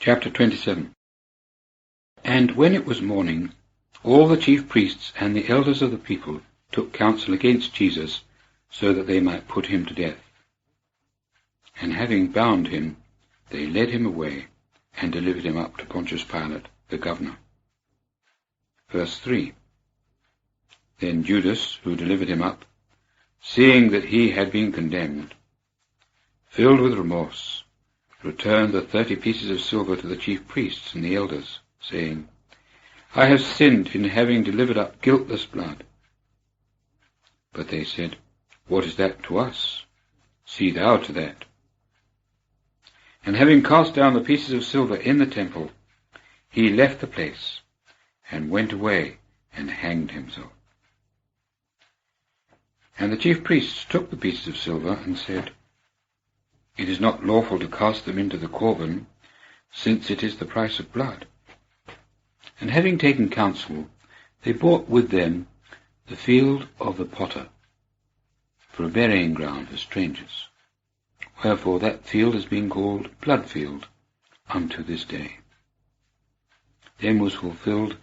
Chapter 27. And when it was morning, all the chief priests and the elders of the people took counsel against Jesus, so that they might put him to death. And having bound him, they led him away, and delivered him up to Pontius Pilate, the governor. Verse 3. Then Judas, who delivered him up, seeing that he had been condemned, filled with remorse, returned the 30 pieces of silver to the chief priests and the elders, saying, I have sinned in having delivered up guiltless blood. But they said, What is that to us? See thou to that. And having cast down the pieces of silver in the temple, he left the place, and went away and hanged himself. And the chief priests took the pieces of silver and said, It is not lawful to cast them into the Corban, since it is the price of blood. And having taken counsel, they bought with them the field of the potter, for a burying ground for strangers. Wherefore that field has been called Blood Field unto this day. Then was fulfilled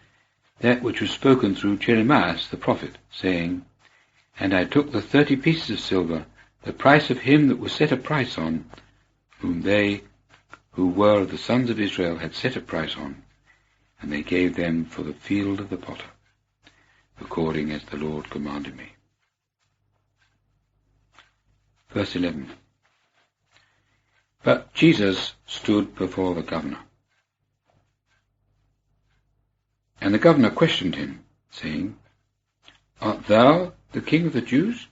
that which was spoken through Jeremiah the prophet, saying, And I took the 30 pieces of silver, the price of him that was set a price on, whom they who were of the sons of Israel had set a price on, and they gave them for the field of the potter, according as the Lord commanded me. Verse 11. But Jesus stood before the governor. And the governor questioned him, saying, Art thou the king of the Jews?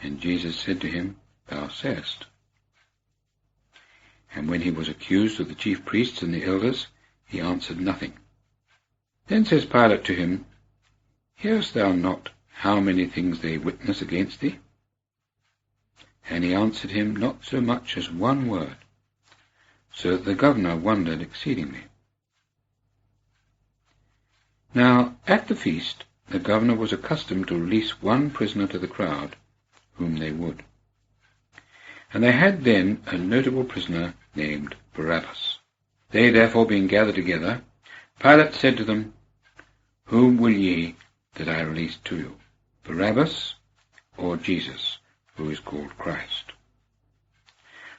And Jesus said to him, Thou sayest. And when he was accused of the chief priests and the elders, he answered nothing. Then says Pilate to him, Hearest thou not how many things they witness against thee? And he answered him not so much as one word, so that the governor wondered exceedingly. Now at the feast the governor was accustomed to release one prisoner to the crowd, whom they would. And they had then a notable prisoner named Barabbas. They therefore being gathered together, Pilate said to them, Whom will ye that I release to you, Barabbas or Jesus, who is called Christ?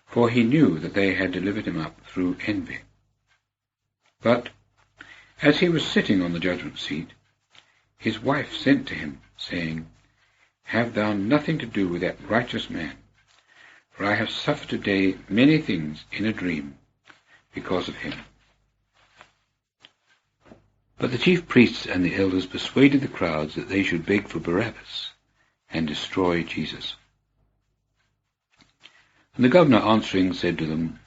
For he knew that they had delivered him up through envy. But as he was sitting on the judgment seat, his wife sent to him, saying, Have thou nothing to do with that righteous man, for I have suffered today many things in a dream because of him. But the chief priests and the elders persuaded the crowds that they should beg for Barabbas and destroy Jesus. And the governor answering said to them,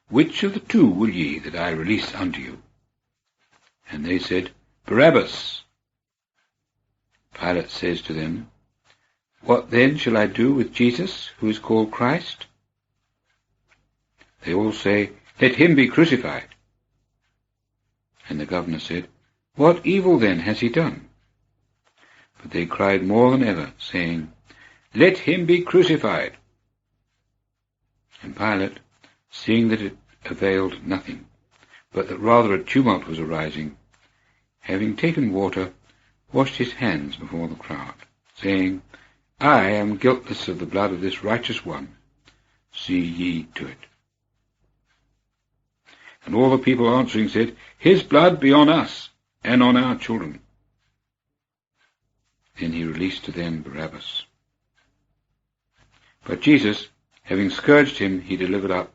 Which of the two will ye that I release unto you? And they said, Barabbas. Pilate says to them, What then shall I do with Jesus, who is called Christ? They all say, Let him be crucified. And the governor said, What evil then has he done? But they cried more than ever, saying, Let him be crucified. And Pilate, seeing that it availed nothing, but that rather a tumult was arising, having taken water, washed his hands before the crowd, saying, I am guiltless of the blood of this righteous one. See ye to it. And all the people answering said, His blood be on us and on our children. Then he released to them Barabbas. But Jesus, having scourged him, he delivered up,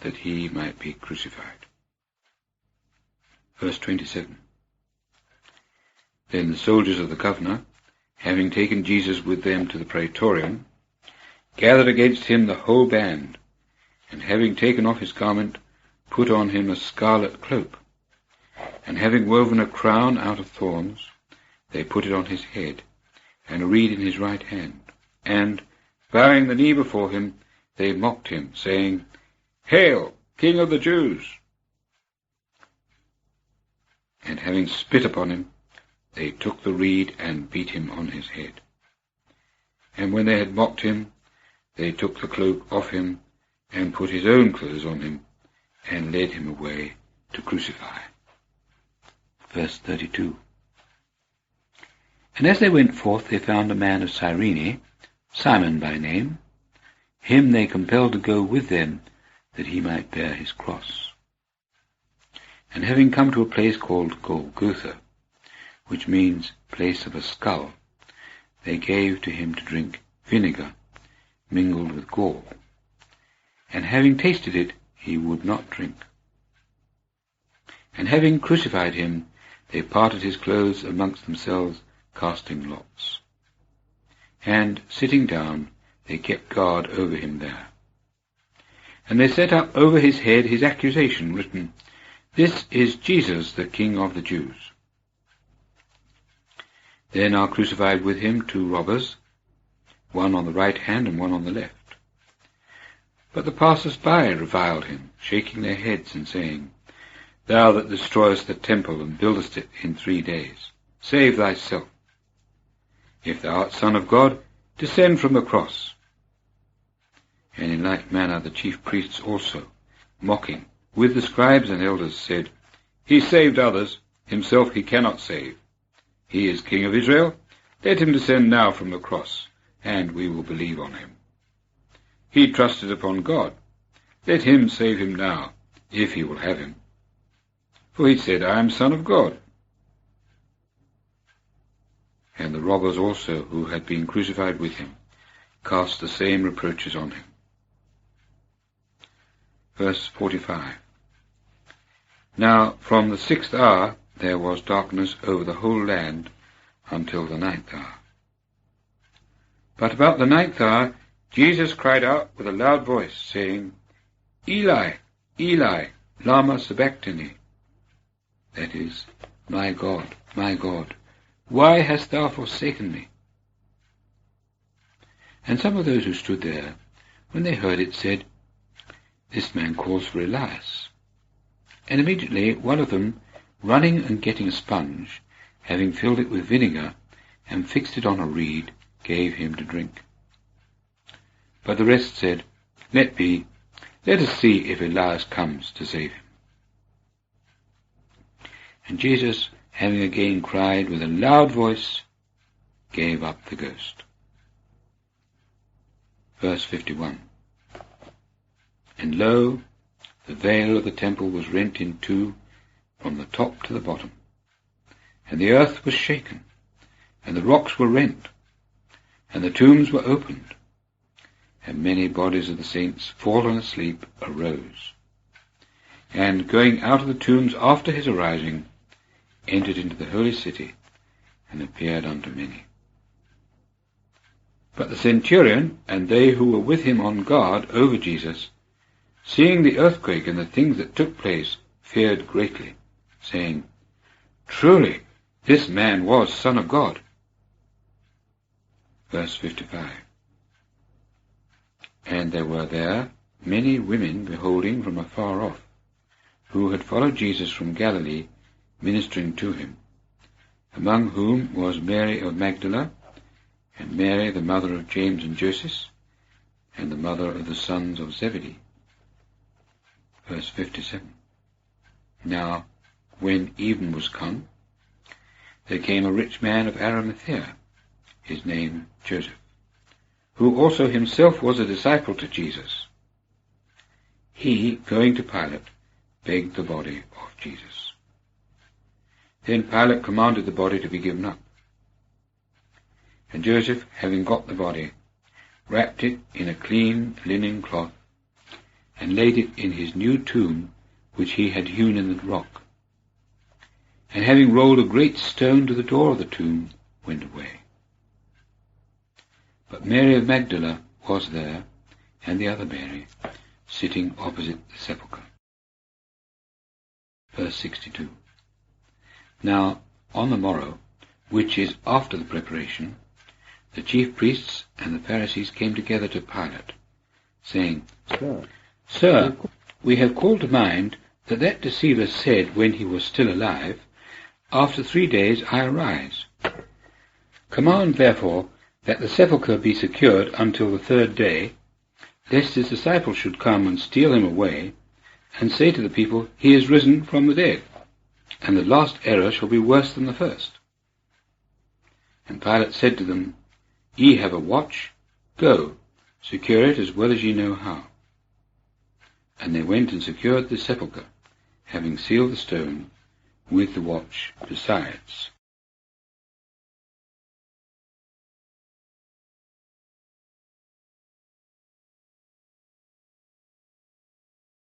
that he might be crucified. Verse 27. Then the soldiers of the governor, having taken Jesus with them to the praetorium, gathered against him the whole band, and having taken off his garment, put on him a scarlet cloak, and having woven a crown out of thorns, they put it on his head, and a reed in his right hand, and, bowing the knee before him, they mocked him, saying, Hail, King of the Jews! And having spit upon him, they took the reed and beat him on his head. And when they had mocked him, they took the cloak off him, and put his own clothes on him, and led him away to crucify. Verse 32. And as they went forth, they found a man of Cyrene, Simon by name. Him they compelled to go with them, that he might bear his cross. And having come to a place called Golgotha, which means place of a skull, they gave to him to drink vinegar mingled with gall. And having tasted it, he would not drink. And having crucified him, they parted his clothes amongst themselves, casting lots. And, sitting down, they kept guard over him there. And they set up over his head his accusation, written, This is Jesus, the King of the Jews. Then are crucified with him 2 robbers, one on the right hand and one on the left. But the passers-by reviled him, shaking their heads and saying, Thou that destroyest the temple and buildest it in 3 days, save thyself. If thou art Son of God, descend from the cross. And in like manner the chief priests also, mocking, with the scribes and elders, said, He saved others, himself he cannot save. He is King of Israel. Let him descend now from the cross, and we will believe on him. He trusted upon God. Let him save him now, if he will have him. For he said, I am Son of God. And the robbers also, who had been crucified with him, cast the same reproaches on him. Verse 45. Now from the 6th hour there was darkness over the whole land until the 9th hour. But about the 9th hour Jesus cried out with a loud voice, saying, Eli, Eli, lama sabachthani. That is, my God, why hast thou forsaken me? And some of those who stood there, when they heard it, said, This man calls for Elias. And immediately one of them, running and getting a sponge, having filled it with vinegar, and fixed it on a reed, gave him to drink. But the rest said, Let be, let us see if Elias comes to save him. And Jesus, having again cried with a loud voice, gave up the ghost. Verse 51. And lo, the veil of the temple was rent in 2 from the top to the bottom, and the earth was shaken, and the rocks were rent, and the tombs were opened, and many bodies of the saints, fallen asleep, arose, and going out of the tombs after his arising, entered into the holy city, and appeared unto many. But the centurion and they who were with him on guard over Jesus, seeing the earthquake and the things that took place, feared greatly, saying, Truly, this man was Son of God. Verse 55. And there were there many women beholding from afar off, who had followed Jesus from Galilee, ministering to him, among whom was Mary of Magdala, and Mary the mother of James and Joseph, and the mother of the sons of Zebedee. Verse 57. Now, when even was come, there came a rich man of Arimathea, his name Joseph, who also himself was a disciple to Jesus. He, going to Pilate, begged the body of Jesus. Then Pilate commanded the body to be given up. And Joseph, having got the body, wrapped it in a clean linen cloth, and laid it in his new tomb which he had hewn in the rock. And having rolled a great stone to the door of the tomb, went away. But Mary of Magdala was there, and the other Mary, sitting opposite the sepulchre. Verse 62. Now, on the morrow, which is after the preparation, the chief priests and the Pharisees came together to Pilate, saying, Sir, we have called to mind that deceiver said when he was still alive, After 3 days I arise. Command, therefore, that the sepulchre be secured until the 3rd day, lest his disciples should come and steal him away, and say to the people, He is risen from the dead, and the last error shall be worse than the first. And Pilate said to them, Ye have a watch, go, secure it as well as ye know how. And they went and secured the sepulchre, having sealed the stone, with the watch besides.